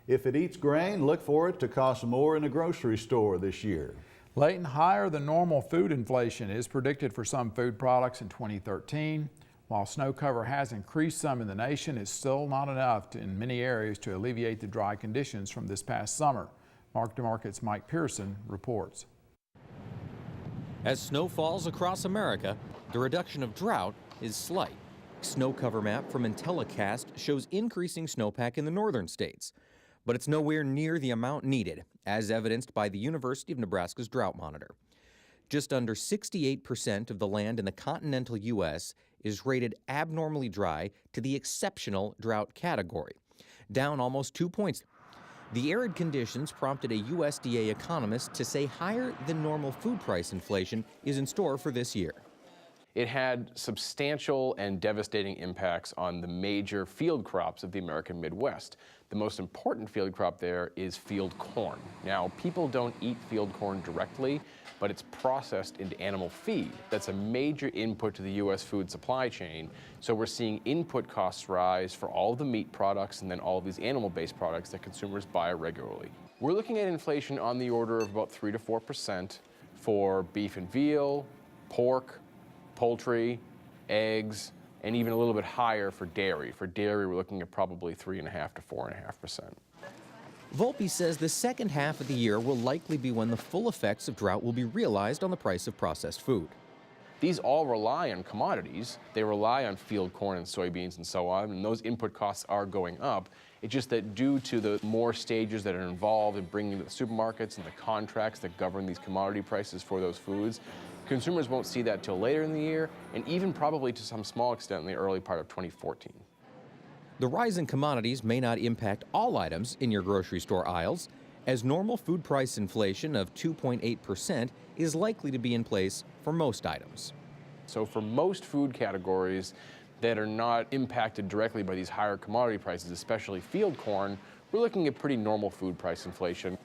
If it eats grain, look for it to cost more in the grocery store this year. Leighton, higher than normal food inflation is predicted for some food products in 2013. While snow cover has increased some in the nation, it's still not enough in many areas to alleviate the dry conditions from this past summer. Mark DeMarket's Mike Pearson reports. As snow falls across America, the reduction of drought is slight. Snow cover map from IntelliCast shows increasing snowpack in the northern states, but it's nowhere near the amount needed, as evidenced by the University of Nebraska's Drought Monitor. Just under 68% of the land in the continental U.S. is rated abnormally dry to the exceptional drought category, down almost 2 points. The arid conditions prompted a USDA economist to say higher than normal food price inflation is in store for this year. It had substantial and devastating impacts on the major field crops of the American Midwest. The most important field crop there is field corn. Now, people don't eat field corn directly, but it's processed into animal feed. That's a major input to the U.S. food supply chain. So we're seeing input costs rise for all of the meat products and then all of these animal-based products that consumers buy regularly. We're looking at inflation on the order of about 3 to 4% for beef and veal, pork, poultry, eggs, and even a little bit higher for dairy. For dairy, we're looking at probably 3.5 to 4.5%. Volpe says the second half of the year will likely be when the full effects of drought will be realized on the price of processed food. These all rely on commodities. They rely on field corn and soybeans and so on, and those input costs are going up. It's just that due to the more stages that are involved in bringing them to the supermarkets and the contracts that govern these commodity prices for those foods, consumers won't see that till later in the year, and even probably to some small extent in the early part of 2014. The rise in commodities may not impact all items in your grocery store aisles, as normal food price inflation of 2.8% is likely to be in place for most items. So for most food categories that are not impacted directly by these higher commodity prices, especially field corn, we're looking at pretty normal food price inflation.